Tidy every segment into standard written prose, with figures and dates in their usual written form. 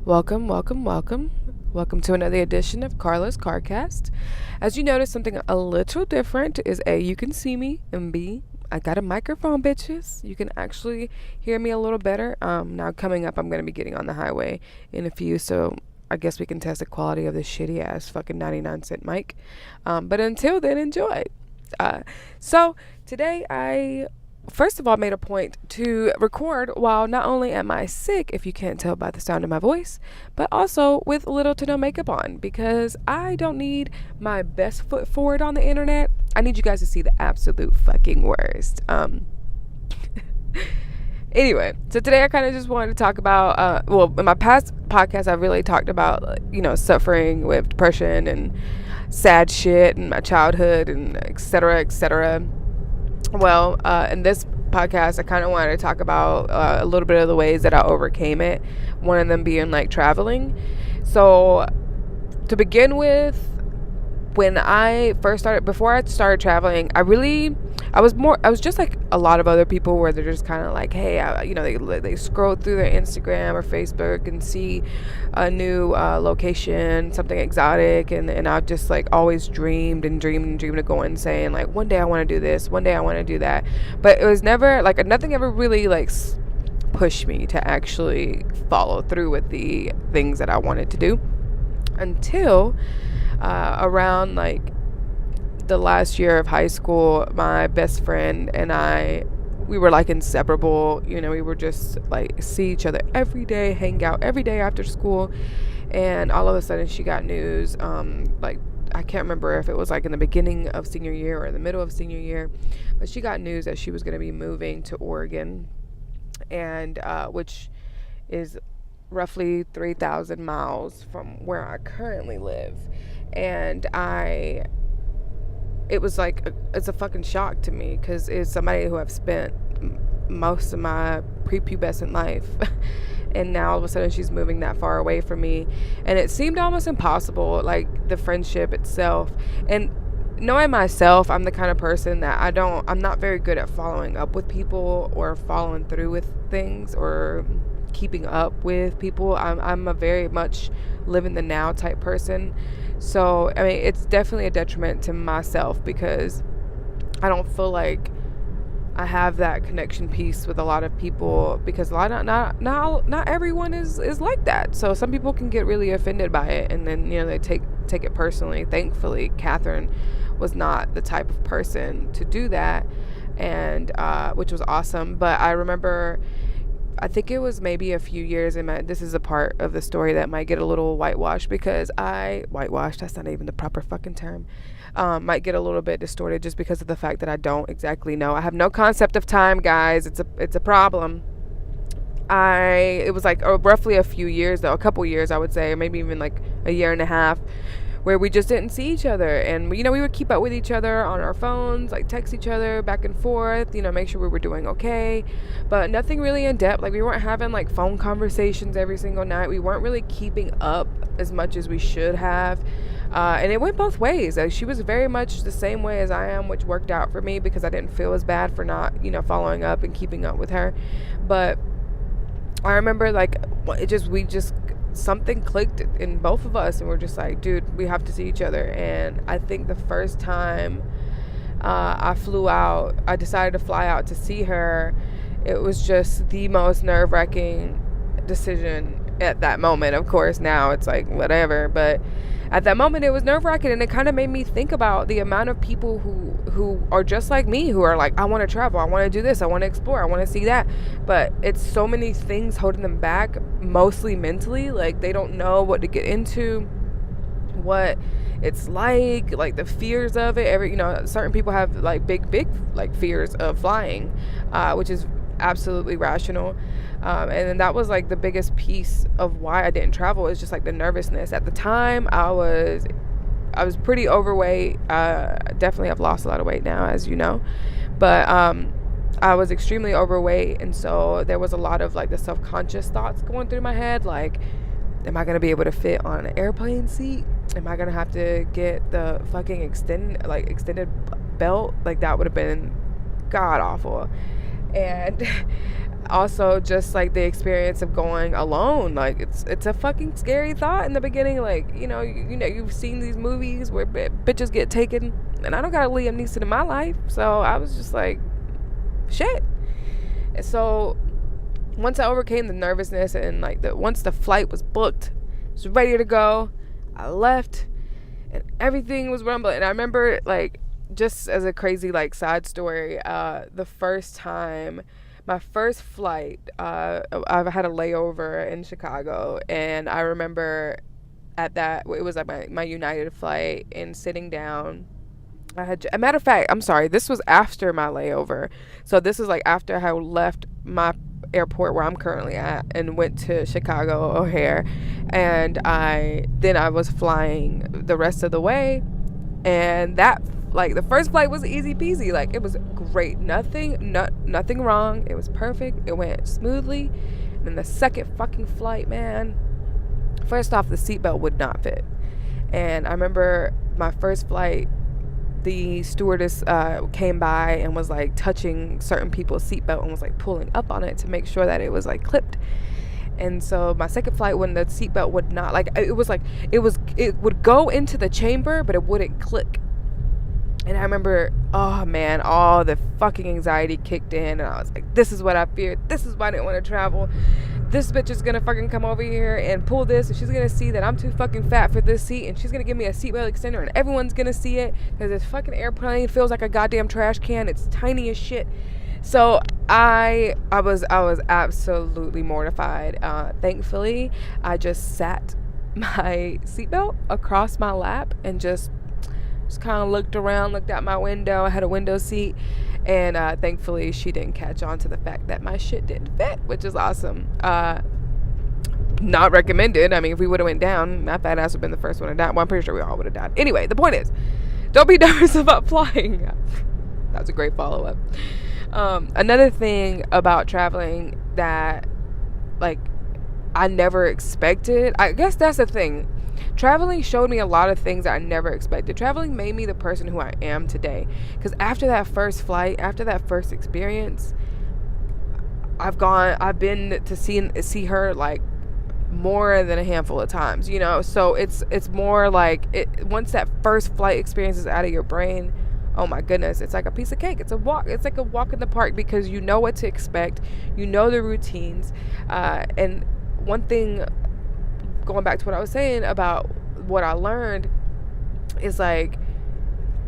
Welcome, welcome, welcome. Welcome to another edition of Karla's Karcast. As you notice, something a little different is A, you can see me, and B, I got a microphone, bitches. You can actually hear me a little better. Now coming up, I'm going to be getting on the highway in a few, so I guess we can test the quality of this shitty ass fucking 99-cent mic. But until then, enjoy. So today I first of all made a point to record while not only am I sick, if you can't tell by the sound of my voice, but also with little to no makeup on, because I don't need my best foot forward on the internet. I need you guys to see the absolute fucking worst. Anyway, so today I kind of just wanted to talk about, in my past podcast, I really talked about, suffering with depression and sad shit and my childhood and et cetera, et cetera. Well, in this podcast, I kind of wanted to talk about a little bit of the ways that I overcame it. One of them being like traveling. So to begin with, when I first started, before I started traveling, I was just like a lot of other people where they're just kind of like, hey, they scroll through their Instagram or Facebook and see a new location, something exotic, and I've just like always dreamed of going and saying like, one day I want to do this, one day I want to do that, but it was never like, nothing ever really like pushed me to actually follow through with the things that I wanted to do until around like the last year of high school. My best friend and we were like inseparable. We were just like see each other every day, hang out every day after school, and all of a sudden she got news. Like I can't remember if it was like in the beginning of senior year or in the middle of senior year, but she got news that she was going to be moving to Oregon, and which is roughly 3,000 miles from where I currently live. And it was like it's a fucking shock to me, because it's somebody who I've spent most of my prepubescent life and now all of a sudden she's moving that far away from me, and it seemed almost impossible, like the friendship itself. And knowing myself, I'm the kind of person that I'm not very good at following up with people or following through with things or keeping up with people. I'm a very much live in the now type person. So, I mean, it's definitely a detriment to myself, because I don't feel like I have that connection piece with a lot of people, because not everyone is like that. So some people can get really offended by it, and then, they take it personally. Thankfully, Catherine was not the type of person to do that, and which was awesome. But I remember, I think it was maybe a few years, and this is a part of the story that might get a little whitewashed, because whitewashed, that's not even the proper fucking term, might get a little bit distorted just because of the fact that I don't exactly know. I have no concept of time, guys. It's a problem. It was like roughly a few years, though, a couple years, I would say, maybe even like a year and a half, where we just didn't see each other. And, we would keep up with each other on our phones, like text each other back and forth, make sure we were doing okay, but nothing really in depth. Like we weren't having like phone conversations every single night. We weren't really keeping up as much as we should have. And it went both ways. Like, she was very much the same way as I am, which worked out for me because I didn't feel as bad for not, following up and keeping up with her. But I remember like something clicked in both of us, and we're just like, dude, we have to see each other. And I think the first time I decided to fly out to see her, it was just the most nerve-wracking decision at that moment. Of course, now it's like whatever, but at that moment it was nerve-wracking, and it kind of made me think about the amount of people who are just like me, who are like, I want to travel, I want to do this, I want to explore, I want to see that, but it's so many things holding them back, mostly mentally. Like they don't know what to get into, what it's like the fears of it. Certain people have like big like fears of flying, which is absolutely rational. And then that was like the biggest piece of why I didn't travel, is just like the nervousness. At the time I was pretty overweight. Definitely have lost a lot of weight now, as you know, but I was extremely overweight, and so there was a lot of like the self-conscious thoughts going through my head, like, am I going to be able to fit on an airplane seat? Am I going to have to get the fucking extended belt? Like that would have been god awful. And also just like the experience of going alone, like it's a fucking scary thought in the beginning, like you've seen these movies where bitches get taken, and I don't got a Liam Neeson in my life, so I was just like, shit. And so once I overcame the nervousness and like once the flight was booked, I was ready to go, I left, and everything was rumbling. And I remember, like, just as a crazy like side story, the first time, my first flight, I've had a layover in Chicago, and I remember at that, it was like my United flight, and sitting down, I had, a matter of fact, I'm sorry, this was after my layover. So this is like after I left my airport where I'm currently at and went to Chicago O'Hare, and I was flying the rest of the way, and that, like, the first flight was easy peasy, like it was great, nothing wrong, it was perfect, it went smoothly. And then the second fucking flight, man, first off, the seatbelt would not fit. And I remember my first flight, the stewardess came by and was like touching certain people's seatbelt and was like pulling up on it to make sure that it was like clipped. And so my second flight, when the seatbelt would not, like, it would go into the chamber, but it wouldn't click. And I remember, oh man, all the fucking anxiety kicked in, and I was like, this is what I feared, this is why I didn't want to travel. This bitch is gonna fucking come over here and pull this, and she's gonna see that I'm too fucking fat for this seat, and she's gonna give me a seatbelt extender, and everyone's gonna see it, because this fucking airplane feels like a goddamn trash can. It's tiny as shit. So I was absolutely mortified. Thankfully, I just sat my seatbelt across my lap and just kind of looked around, looked out my window. I had a window seat, and thankfully she didn't catch on to the fact that my shit didn't fit, which is awesome. Not recommended. I mean, if we would have went down, my fat ass would have been the first one to die. Well, I'm pretty sure we all would have died. Anyway, the point is, don't be nervous about flying. That was a great follow-up. Another thing about traveling that, like, I never expected, I guess that's the thing. Traveling showed me a lot of things that I never expected. Traveling made me the person who I am today. Because after that first flight, after that first experience, I've been to see her like more than a handful of times, So it's more like once that first flight experience is out of your brain, oh my goodness, it's like a piece of cake. It's like a walk in the park, because you know what to expect, you know the routines, and one thing, going back to what I was saying about what I learned, is like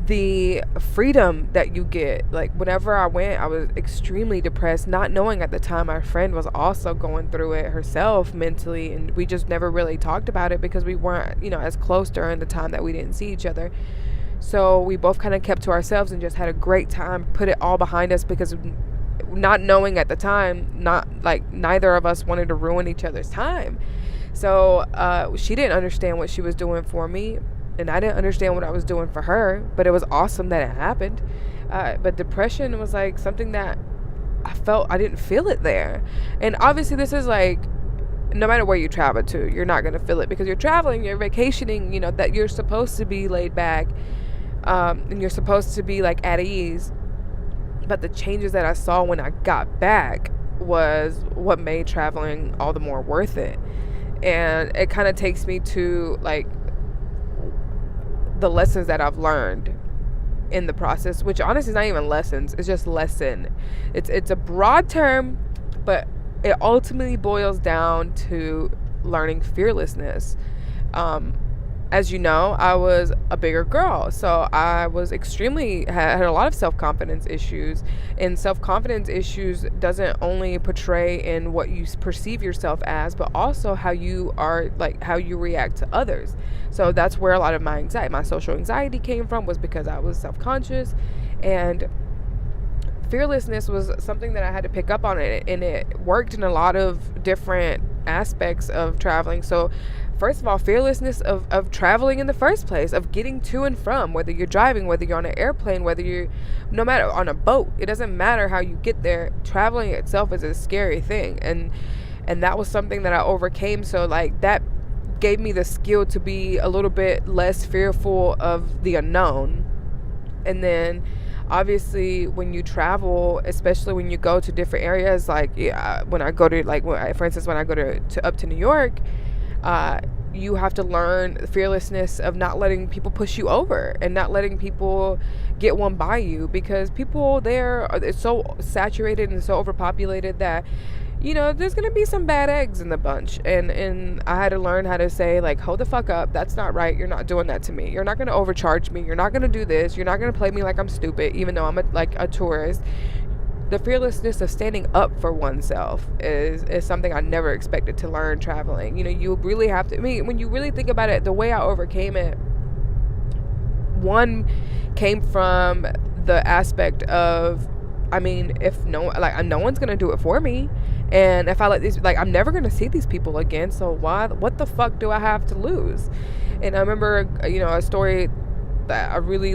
the freedom that you get. Like, whenever I went, I was extremely depressed, not knowing at the time my friend was also going through it herself mentally, and we just never really talked about it because we weren't, as close during the time that we didn't see each other. So we both kind of kept to ourselves and just had a great time, put it all behind us, because not knowing at the time, neither of us wanted to ruin each other's time. So she didn't understand what she was doing for me, and I didn't understand what I was doing for her, but it was awesome that it happened. But depression was like something that I didn't feel it there. And obviously this is like, no matter where you travel to, you're not going to feel it, because you're traveling, you're vacationing, that you're supposed to be laid back, and you're supposed to be like at ease. But the changes that I saw when I got back was what made traveling all the more worth it. And it kind of takes me to like the lessons that I've learned in the process, which honestly is not even lessons, it's just lesson. It's a broad term, but it ultimately boils down to learning fearlessness. As you know, I was a bigger girl, so I was had a lot of self-confidence issues, and self-confidence issues doesn't only portray in what you perceive yourself as, but also how you are, like how you react to others. So that's where a lot of my social anxiety came from, was because I was self-conscious, and fearlessness was something that I had to pick up on it, and it worked in a lot of different aspects of traveling. So first of all, fearlessness of traveling in the first place, of getting to and from, whether you're driving, whether you're on an airplane, no matter on a boat, it doesn't matter how you get there. Traveling itself is a scary thing, and that was something that I overcame. So like that gave me the skill to be a little bit less fearful of the unknown. And then obviously when you travel, especially when you go to different areas, like when I go to for instance, when I go to up to New York, you have to learn the fearlessness of not letting people push you over and not letting people get one by you, because people there are, it's so saturated and so overpopulated that there's gonna be some bad eggs in the bunch, and I had to learn how to say, like, hold the fuck up, that's not right, you're not doing that to me, you're not gonna overcharge me, you're not gonna do this, you're not gonna play me like I'm stupid, even though I'm a tourist. The fearlessness of standing up for oneself is something I never expected to learn traveling. You really have to, when you really think about it, the way I overcame it, one came from the aspect of, if no one's gonna do it for me, and if I let these, I'm never gonna see these people again, so what the fuck do I have to lose? And I remember, a story that I really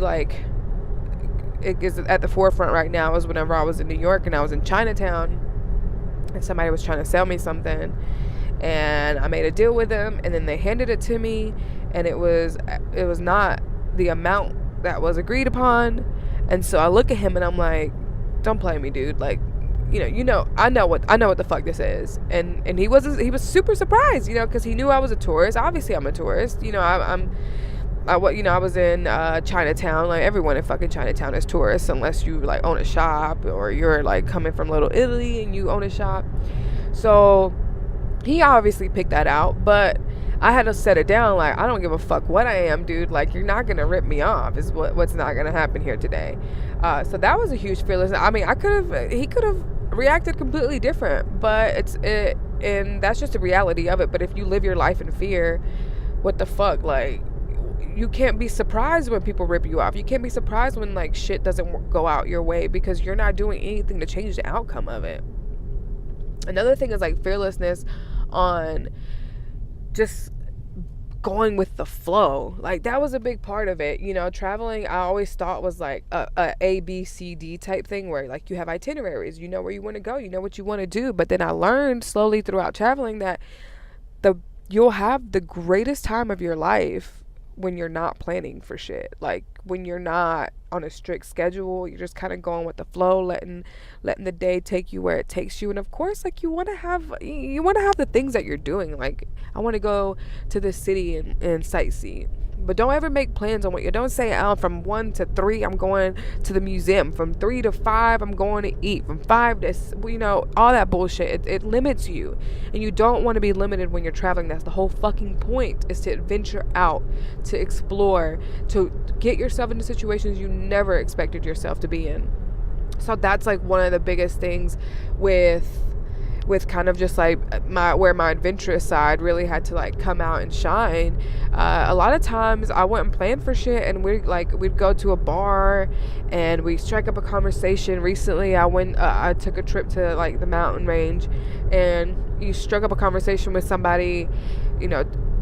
it is at the forefront right now, is whenever I was in New York and I was in Chinatown, and somebody was trying to sell me something, and I made a deal with them, and then they handed it to me, and it was not the amount that was agreed upon. And so I look at him and I'm like, don't play me, dude. I know what the fuck this is. And he was super surprised, because he knew I was a tourist. Obviously I'm a tourist. I was in Chinatown. Like, everyone in fucking Chinatown is tourists, unless you own a shop, or you're coming from Little Italy and you own a shop. So he obviously picked that out, but I had to set it down. I don't give a fuck what I am, dude. You're not gonna rip me off is what's not gonna happen here today. So that was a huge fearless. He could have reacted completely different, but and that's just the reality of it. But if you live your life in fear, what the fuck, you can't be surprised when people rip you off. You can't be surprised when shit doesn't go out your way, because you're not doing anything to change the outcome of it. Another thing is fearlessness on just going with the flow. That was a big part of it. Traveling, I always thought was a B, C, D type thing, where you have itineraries, where you want to go, what you want to do. But then I learned slowly throughout traveling that you'll have the greatest time of your life when you're not planning for shit. When you're not on a strict schedule, you're just kind of going with the flow, letting the day take you where it takes you. And of course, you want to have the things that you're doing. I want to go to this city and sightsee, but don't ever make plans on what you don't say. From 1 to 3 I'm going to the museum, from 3 to 5 I'm going to eat, from 5 to all that bullshit. It limits you, and you don't want to be limited when you're traveling. That's the whole fucking point, is to adventure out, to explore, to get yourself into situations you never expected yourself to be in. So that's one of the biggest things with kind of just where my adventurous side really had to come out and shine. A lot of times I wouldn't plan for shit, and we'd go to a bar and we strike up a conversation. Recently I took a trip to the mountain range, and you struck up a conversation with somebody,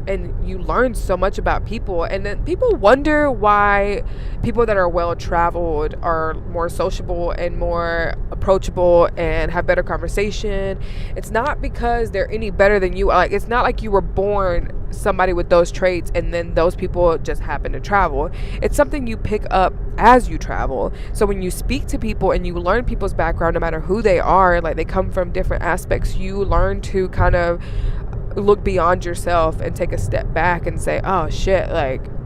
and you learn so much about people. And then people wonder why people that are well traveled are more sociable and more approachable and have better conversation. It's not because they're any better than you. It's not like you were born somebody with those traits and then those people just happen to travel. It's something you pick up as you travel. So when you speak to people and you learn people's background, no matter who they are, they come from different aspects, you learn to kind of look beyond yourself and take a step back and say, oh shit,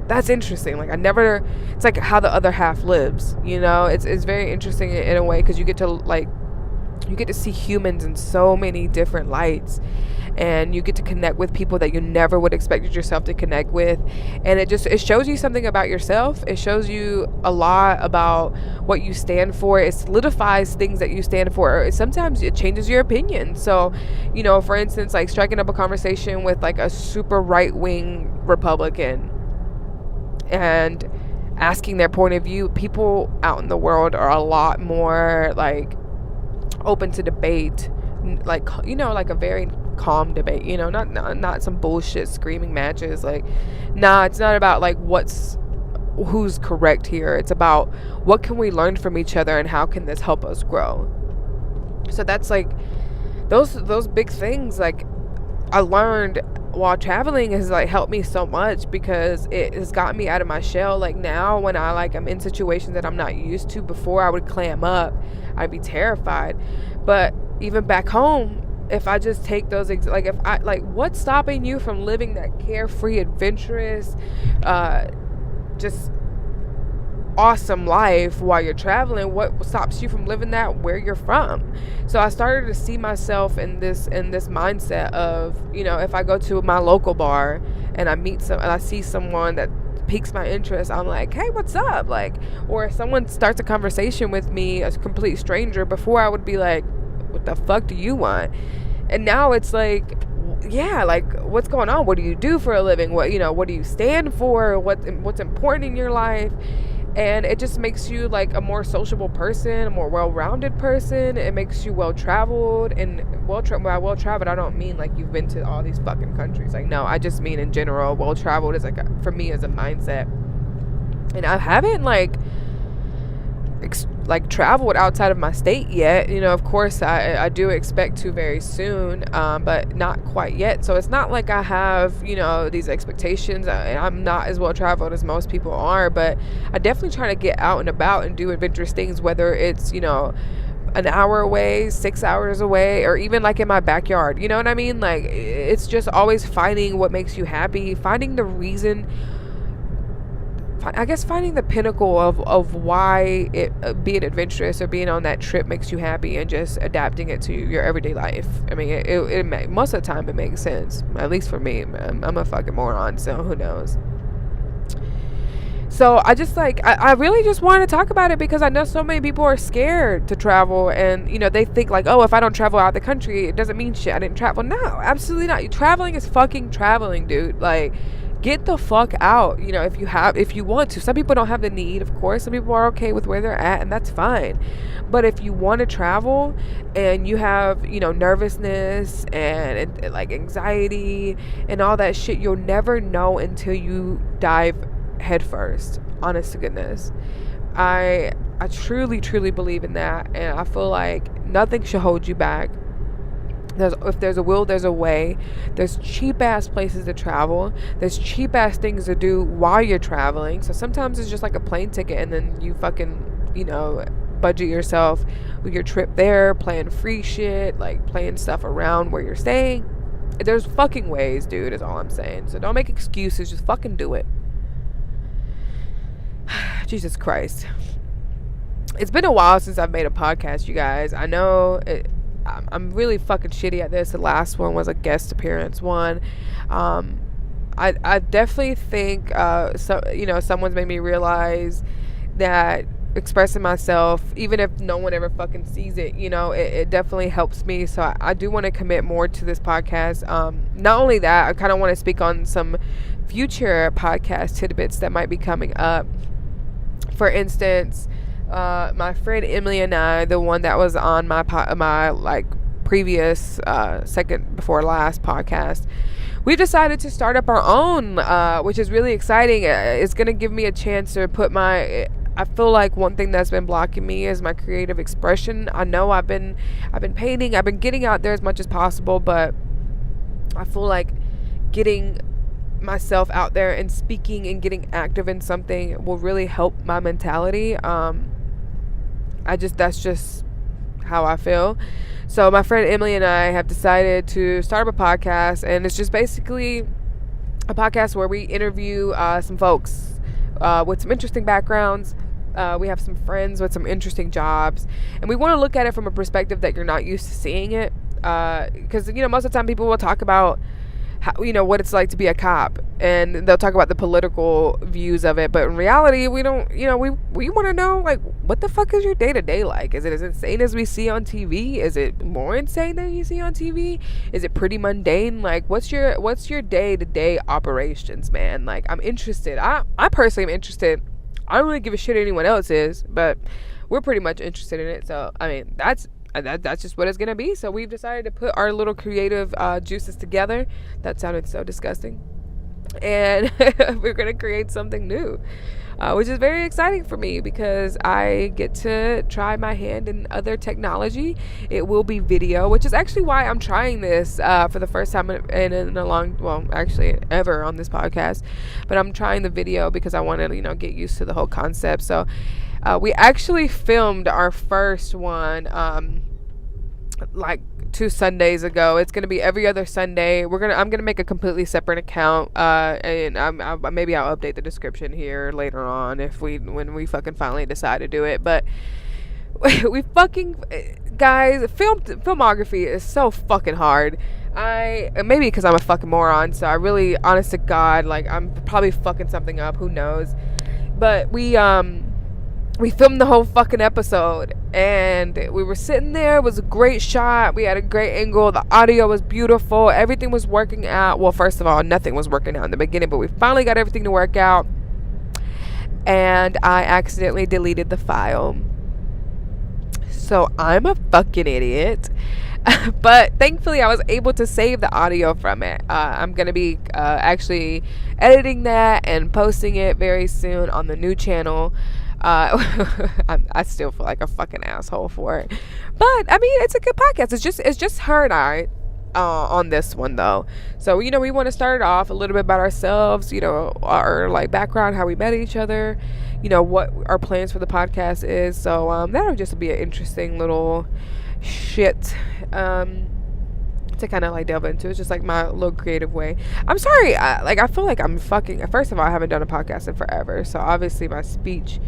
that's interesting. It's how the other half lives, it's very interesting in a way, because you get to see humans in so many different lights, and you get to connect with people that you never would expect yourself to connect with. And it shows you something about yourself. It shows you a lot about what you stand for. It solidifies things that you stand for. Sometimes it changes your opinion. So, for instance, striking up a conversation with a super right-wing Republican and asking their point of view. People out in the world are a lot more open to debate, a very calm debate, not some bullshit screaming matches. It's not about who's correct here. It's about what can we learn from each other and how can this help us grow. So that's those big things I learned while traveling has like helped me so much, because it has gotten me out of my shell. Like now when I like I'm in situations that I'm not used to, before I would clam up, I'd be terrified. But even back home, if I just take those like if I like, what's stopping you from living that carefree, adventurous, just awesome life while you're traveling? What stops you from living that where you're from? So I started to see myself in this mindset of, if I go to my local bar and I see someone that piques my interest, I'm like, hey, what's up? Like, or if someone starts a conversation with me, a complete stranger, before I would be like, what the fuck do you want? And now it's like, yeah, like, what's going on? What do you do for a living? What do you stand for? What's important in your life? And it just makes you like a more sociable person, a more well-rounded person. It makes you well-traveled. And by well-traveled, I don't mean like you've been to all these fucking countries. Like, no, I just mean in general, well-traveled is like, for me, as a mindset. And I haven't like traveled outside of my state yet. Of course I do expect to very soon, but not quite yet. So it's not like I have these expectations. I'm not as well traveled as most people are, but I definitely try to get out and about and do adventurous things, whether it's an hour away, 6 hours away, or even like in my backyard. You know what I mean? Like, it's just always finding what makes you happy, finding the reason, I guess finding the pinnacle of why being adventurous or being on that trip makes you happy, and just adapting it to your everyday life. I mean, it most of the time it makes sense, at least for me. I'm a fucking moron, so who knows. So I just I really just wanted to talk about it, because I know so many people are scared to travel, and they think like, oh, if I don't travel out of the country, it doesn't mean shit, I didn't travel. No, absolutely not. Traveling is fucking traveling, dude. Like, get the fuck out, if you want to. Some people don't have the need, of course. Some people are okay with where they're at, and that's fine. But if you want to travel and you have, nervousness and like anxiety and all that shit, you'll never know until you dive head first. Honest to goodness. I truly, truly believe in that, and I feel like nothing should hold you back. If there's a will, there's a way. There's cheap ass places to travel. There's cheap ass things to do while you're traveling. So sometimes it's just like a plane ticket, and then you fucking, budget yourself with your trip there, playing free shit, like playing stuff around where you're staying. There's fucking ways, dude, is all I'm saying. So don't make excuses, just fucking do it. Jesus Christ. It's been a while since I've made a podcast, you guys. I know I'm really fucking shitty at this. The last one was a guest appearance one. I definitely think someone's made me realize that expressing myself, even if no one ever fucking sees it, it definitely helps me. So I do want to commit more to this podcast. Not only that, I kind of want to speak on some future podcast tidbits that might be coming up. For instance, my friend Emily and I, the one that was on my like previous second before last podcast, we decided to start up our own, which is really exciting. It's gonna give me a chance to put I feel like one thing that's been blocking me is my creative expression. I know I've been painting, I've been getting out there as much as possible, but I feel like getting myself out there and speaking and getting active in something will really help my mentality. That's just how I feel. So my friend Emily and I have decided to start up a podcast, and it's just basically a podcast where we interview some folks with some interesting backgrounds. We have some friends with some interesting jobs, and we want to look at it from a perspective that you're not used to seeing it, because most of the time people will talk about how, what it's like to be a cop, and they'll talk about the political views of it, but in reality we don't. We want to know, like, what the fuck is your day-to-day like? Is it as insane as we see on TV? Is it more insane than you see on TV? Is it pretty mundane? Like, what's your day-to-day operations, man? Like, I'm interested. I personally am interested. I don't really give a shit anyone else is, but we're pretty much interested in it. So I mean, that's just what it's gonna be. So we've decided to put our little creative juices together. That sounded so disgusting. And we're going to create something new, which is very exciting for me because I get to try my hand in other technology. It will be video, which is actually why I'm trying this for the first time in a long, well, actually ever on this podcast. But I'm trying the video because I want to, get used to the whole concept. So we actually filmed our first one like 2 Sundays ago. It's gonna be every other Sunday. I'm gonna make a completely separate account, and maybe I'll update the description here later on when we fucking finally decide to do it. But we fucking, guys, filmography is so fucking hard. Maybe because I'm a fucking moron, so I really, honest to God, like, I'm probably fucking something up. Who knows? But we filmed the whole fucking episode, and we were sitting there. It was a great shot. We had a great angle. The audio was beautiful. Everything was working out. Well, first of all, nothing was working out in the beginning, but we finally got everything to work out, and I accidentally deleted the file. So I'm a fucking idiot. But thankfully I was able to save the audio from it. I'm going to be actually editing that and posting it very soon on the new channel. I still feel like a fucking asshole for it, but I mean, it's a good podcast. It's just her and I on this one though. So we want to start it off a little bit about ourselves, our like background, how we met each other, what our plans for the podcast is. So that'll just be an interesting little shit to kind of like delve into. It's just like my little creative way. I'm sorry, I feel like I'm fucking, first of all, I haven't done a podcast in forever, so obviously my speech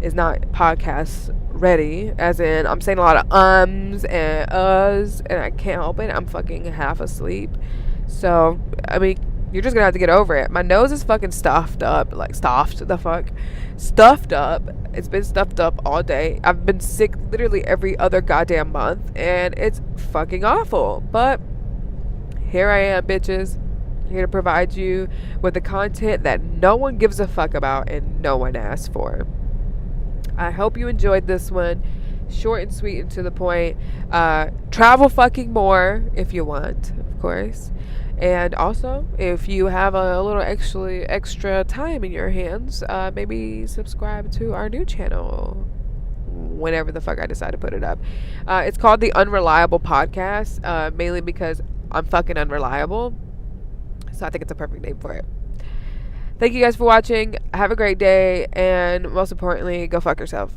is not podcast ready, as in I'm saying a lot of ums and uhs, and I can't help it. I'm fucking half asleep. So I mean, you're just gonna have to get over it. My nose is fucking stuffed up. It's been stuffed up all day. I've been sick literally every other goddamn month, and it's fucking awful. But here I am, bitches, here to provide you with the content that no one gives a fuck about and no one asked for. I hope you enjoyed this one. Short and sweet and to the point. Travel fucking more if you want, of course. And also, if you have a little extra time in your hands, maybe subscribe to our new channel whenever the fuck I decide to put it up. It's called the Unreliable Podcast, mainly because I'm fucking unreliable. So I think it's a perfect name for it. Thank you guys for watching. Have a great day. And most importantly, go fuck yourself.